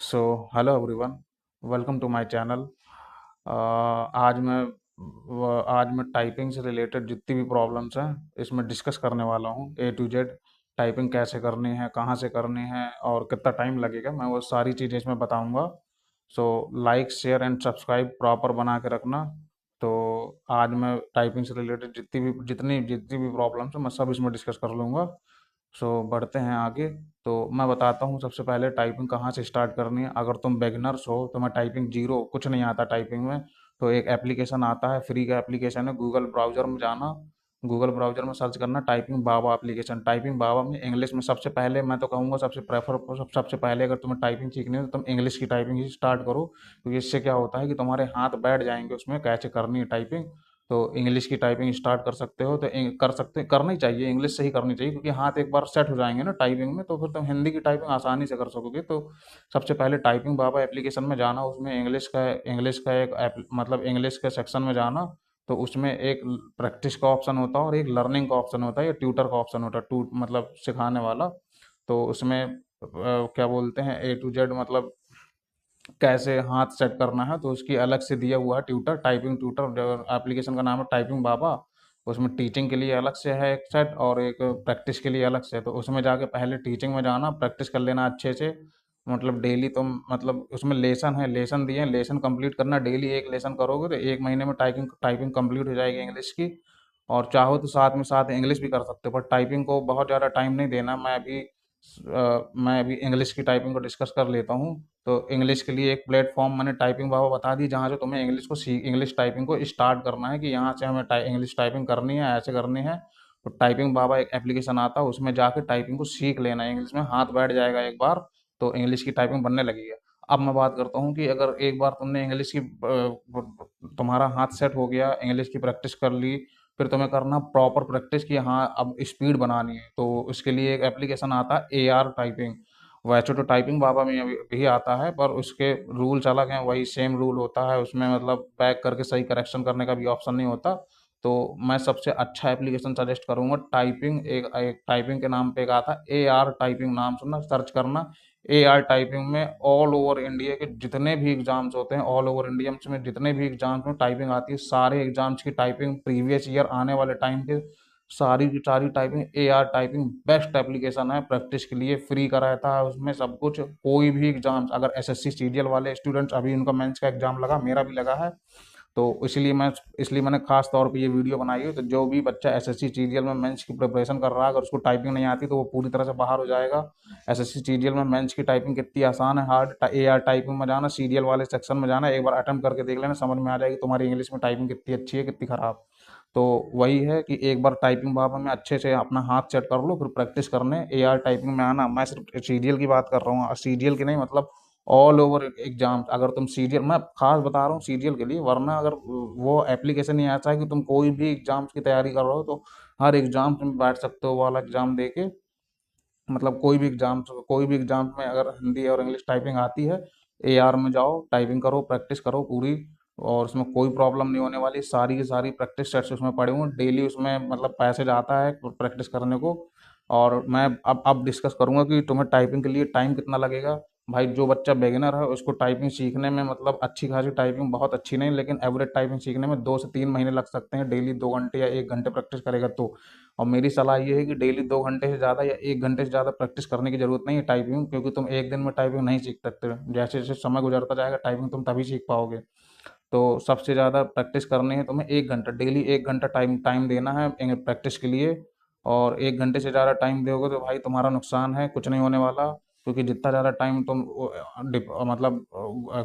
So hello everyone, welcome to my channel. आज मैं typing से रिलेटेड जितनी भी प्रॉब्लम्स हैं इसमें डिस्कस करने वाला हूँ। ए टू जेड टाइपिंग कैसे करनी है, कहाँ से करनी है और कितना टाइम लगेगा, मैं वो सारी चीज़ें इसमें बताऊँगा। So like share and subscribe proper बना के रखना। तो आज मैं टाइपिंग से रिलेटेड जितनी भी प्रॉब्लम्स हैं मैं सब इसमें डिस्कस कर लूँगा। सो बढ़ते हैं आगे। तो मैं बताता हूँ सबसे पहले टाइपिंग कहाँ से स्टार्ट करनी है। अगर तुम बिगनर्स हो, तुम्हें टाइपिंग जीरो, कुछ नहीं आता टाइपिंग में, तो एक एप्लीकेशन आता है, फ्री का एप्लीकेशन है। गूगल ब्राउज़र में जाना, गूगल ब्राउज़र में सर्च करना टाइपिंग बाबा एप्लीकेशन। टाइपिंग बाबा में इंग्लिश में सबसे पहले मैं तो कहूँगा सबसे पहले अगर तुम्हें टाइपिंग सीखनी है तो तुम इंग्लिश की टाइपिंग ही स्टार्ट करो, क्योंकि इससे क्या होता है कि तुम्हारे हाथ बैठ जाएंगे उसमें कैसे करनी है टाइपिंग। तो इंग्लिश की टाइपिंग स्टार्ट कर सकते हो, तो करना ही चाहिए, इंग्लिश से ही करनी चाहिए, क्योंकि हाथ एक बार सेट हो जाएंगे ना टाइपिंग में तो फिर तुम हिंदी की टाइपिंग आसानी से कर सकोगे। तो सबसे पहले टाइपिंग बाबा एप्लीकेशन में जाना, उसमें इंग्लिश का मतलब इंग्लिश के सेक्शन में जाना। तो उसमें एक प्रैक्टिस का ऑप्शन होता है और एक लर्निंग का ऑप्शन होता है या ट्यूटर का ऑप्शन होता है, टू मतलब सिखाने वाला। तो उसमें क्या बोलते हैं, ए टू जेड मतलब कैसे हाथ सेट करना है, तो उसकी अलग से दिया हुआ है ट्यूटर, टाइपिंग ट्यूटर, जो एप्लीकेशन का नाम है टाइपिंग बाबा। उसमें टीचिंग के लिए अलग से है एक सेट और एक प्रैक्टिस के लिए अलग से। तो उसमें जाके पहले टीचिंग में जाना, प्रैक्टिस कर लेना अच्छे से। मतलब डेली तुम मतलब उसमें लेसन है, लेसन दिए हैं, लेसन कंप्लीट करना। डेली एक लेसन करोगे तो एक महीने में टाइपिंग टाइपिंग कंप्लीट हो जाएगी इंग्लिश की। और चाहो तो साथ में साथ इंग्लिश भी कर सकते हो, पर टाइपिंग को बहुत ज़्यादा टाइम नहीं देना। मैं अभी इंग्लिश की टाइपिंग को डिस्कस कर लेता हूँ। तो इंग्लिश के लिए एक प्लेटफॉर्म मैंने टाइपिंग बाबा बता दी, जहाँ से तुम्हें इंग्लिश टाइपिंग को स्टार्ट करना है, कि यहाँ से हमें इंग्लिश टाइपिंग करनी है, ऐसे करनी है। तो टाइपिंग बाबा एक एप्लीकेशन आता है, उसमें जाके टाइपिंग को सीख लेना है, इंग्लिश में हाथ बैठ जाएगा एक बार, तो इंग्लिश की टाइपिंग बनने लगेगी। अब मैं बात करता हूँ कि अगर एक बार तुमने तुम्हारा हाथ सेट हो गया, इंग्लिश की प्रैक्टिस कर ली, फिर तुम्हें करना प्रॉपर प्रैक्टिस की, हाँ अब स्पीड बनानी है, तो उसके लिए एक एप्लीकेशन आता है AR टाइपिंग। वैसे तो टाइपिंग बाबा में भी आता है, पर उसके रूल्स अलग हैं, वही सेम रूल होता है उसमें, मतलब बैक करके सही करेक्शन करने का भी ऑप्शन नहीं होता। तो मैं सबसे अच्छा एप्लीकेशन सजेस्ट करूंगा टाइपिंग, एक टाइपिंग के नाम पे एक आता है AR टाइपिंग, नाम सुनना, सर्च करना। AR टाइपिंग में ऑल ओवर इंडिया के जितने भी एग्जाम्स होते हैं, ऑल ओवर इंडिया में जितने भी एग्जाम्स में टाइपिंग आती है, सारे एग्जाम्स की टाइपिंग प्रीवियस ईयर आने वाले टाइम के, सारी की सारी typing AR typing best application है प्रैक्टिस के लिए। फ्री का रहता है उसमें सब कुछ। कोई भी एग्जाम्स, अगर SSC सीरियल वाले स्टूडेंट्स, अभी उनका मेंस का एग्जाम लगा, मेरा भी लगा है, तो इसलिए मैंने खास तौर पे ये वीडियो बनाई है। तो जो भी बच्चा SSC सीरियल में मेंस की प्रिपरेशन कर रहा है, अगर उसको टाइपिंग नहीं आती तो वो पूरी तरह से बाहर हो जाएगा। SSC सीरियल में मेंस की टाइपिंग कितनी आसान है, हार्ड। AR टाइपिंग में जाना, सीरियल वाले सेक्शन में जाना, एक बार अटेम्प्ट करके देख लेना, समझ में आ जाएगी तुम्हारी इंग्लिश में टाइपिंग कितनी अच्छी है कितनी खराब। तो वही है कि एक बार टाइपिंग बाबा में अच्छे से अपना हाथ सेट कर लो, फिर प्रैक्टिस करने AR टाइपिंग में आना। मैं सिर्फ सीरियल की बात कर रहा हूँ, सीरियल की नहीं, मतलब ऑल ओवर एग्जाम। अगर तुम सीरियल, मैं खास बता रहा हूँ सीरियल के लिए, वरना अगर वो एप्लीकेशन ही ऐसा है कि तुम कोई भी एग्जाम्स की तैयारी कर रहे हो तो हर एग्जाम में बैठ सकते हो, वो वाला एग्जाम दे के। मतलब कोई भी एग्जाम में अगर हिंदी और इंग्लिश टाइपिंग आती है, AR में जाओ, टाइपिंग करो, प्रैक्टिस करो पूरी, और उसमें कोई प्रॉब्लम नहीं होने वाली। सारी की सारी प्रैक्टिस सेट्स उसमें पड़े हुए हैं, डेली उसमें मतलब पैसेज आता है प्रैक्टिस करने को। और मैं अब डिस्कस करूंगा कि तुम्हें टाइपिंग के लिए टाइम कितना लगेगा। भाई जो बच्चा बिगिनर है उसको टाइपिंग सीखने में, मतलब अच्छी खासी टाइपिंग, बहुत अच्छी नहीं लेकिन एवरेज टाइपिंग सीखने में 2 से 3 महीने लग सकते हैं, डेली 2 घंटे या 1 घंटे प्रैक्टिस करेगा तो। और मेरी सलाह ये है कि डेली 2 घंटे से ज़्यादा या 1 घंटे से ज़्यादा प्रैक्टिस करने की जरूरत नहीं है टाइपिंग, क्योंकि तुम एक दिन में टाइपिंग नहीं सीख सकते। जैसे जैसे समय गुजरता जाएगा टाइपिंग तुम तभी सीख पाओगे। तो सबसे ज़्यादा प्रैक्टिस करनी है तुम्हें 1 घंटा, डेली 1 घंटा टाइम टाइम देना है प्रैक्टिस के लिए। और 1 घंटे से ज़्यादा टाइम दोगे तो भाई तुम्हारा नुकसान है, कुछ नहीं होने वाला। क्योंकि जितना ज़्यादा टाइम तुम मतलब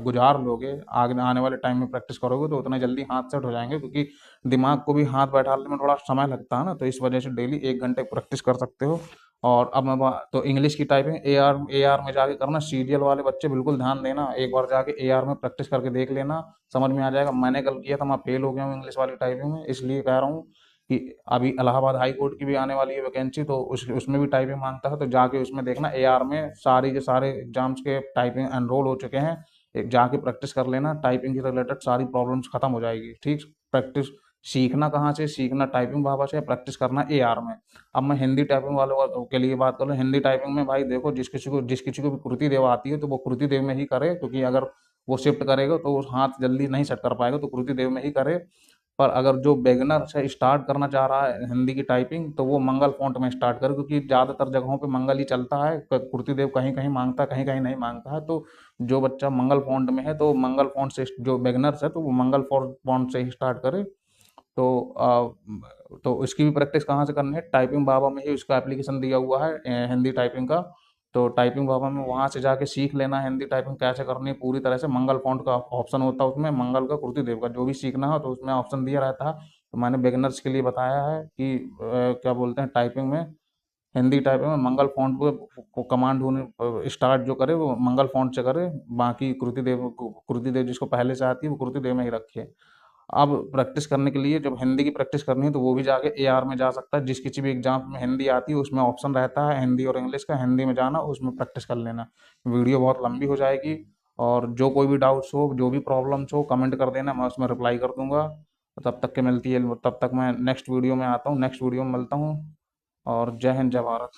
गुजार लोगे, आगे आने वाले टाइम में प्रैक्टिस करोगे, तो उतना जल्दी हाथ सेट हो जाएंगे, क्योंकि दिमाग को भी हाथ बैठाने में थोड़ा समय लगता है ना, तो इस वजह से डेली 1 घंटे प्रैक्टिस कर सकते हो। और अब तो इंग्लिश की टाइपिंग ए आर में जाके करना। सीरियल वाले बच्चे बिल्कुल ध्यान देना, एक बार जाके AR में प्रैक्टिस करके देख लेना, समझ में आ जाएगा। मैंने कल किया था, मैं फेल हो गया हूँ इंग्लिश वाली टाइपिंग में, इसलिए कह रहा हूँ कि अभी इलाहाबाद हाई कोर्ट की भी आने वाली है वैकेंसी, तो उसमें भी टाइपिंग मांगता है, तो जाके उसमें देखना AR में सारी के सारे एग्जाम्स के टाइपिंग एनरोल हो चुके हैं। एक जाके प्रैक्टिस कर लेना, टाइपिंग के रिलेटेड सारी प्रॉब्लम्स खत्म हो जाएगी, ठीक। प्रैक्टिस सीखना कहाँ से, सीखना टाइपिंग बाबा से, प्रैक्टिस करना एआर में। अब मैं हिंदी टाइपिंग वालों के लिए बात करूँ, हिंदी टाइपिंग में भाई देखो, जिस किसी को भी कृति देव आती है तो वो कृति देव में ही करे, क्योंकि अगर वो शिफ्ट करेगा तो वो हाथ जल्दी नहीं सेट कर पाएगा, तो कृति देव में ही करे। पर अगर जो बिगिनर से स्टार्ट करना चाह रहा है हिंदी की टाइपिंग, तो वो मंगल फॉन्ट में स्टार्ट करे, क्योंकि ज़्यादातर जगहों पे मंगल ही चलता है, कुर्ती देव कहीं कहीं मांगता है, कहीं कहीं नहीं मांगता है। तो जो बच्चा मंगल फॉन्ट में है तो मंगल फॉन्ट से, जो बिगिनर्स है तो वो मंगल फॉन्ट से ही स्टार्ट करे। तो तो इसकी भी प्रैक्टिस कहाँ से करनी है, टाइपिंग बाबा में ही उसका एप्लीकेशन दिया हुआ है हिंदी टाइपिंग का। तो टाइपिंग बाबा में वहाँ से जाके सीख लेना है हिंदी टाइपिंग कैसे करनी है पूरी तरह से। मंगल फॉन्ट का ऑप्शन होता है उसमें, मंगल का, कुर्ती देव का, जो भी सीखना हो तो उसमें ऑप्शन दिया रहता है। तो मैंने बिगिनर्स के लिए बताया है कि क्या बोलते हैं, टाइपिंग में, हिंदी टाइपिंग में मंगल फॉन्ट को कमांड होने स्टार्ट जो करे वो मंगल फॉन्ट से करे। बाकी कृति देव जिसको पहले से आती है वो कृति देव में ही रखे। अब प्रैक्टिस करने के लिए, जब हिंदी की प्रैक्टिस करनी है तो वो भी जाके एआर में जा सकता है। जिस किसी भी एग्जाम में हिंदी आती है उसमें ऑप्शन रहता है हिंदी और इंग्लिश का, हिंदी में जाना, उसमें प्रैक्टिस कर लेना। वीडियो बहुत लंबी हो जाएगी, और जो कोई भी डाउट्स हो, जो भी प्रॉब्लम्स हो, कमेंट कर देना, मैं उसमें रिप्लाई कर दूंगा। तब तक के मिलती है, तब तक मैं नेक्स्ट वीडियो में आता हूँ, नेक्स्ट वीडियो में मिलता हूँ। और जय हिंद, जय भारत।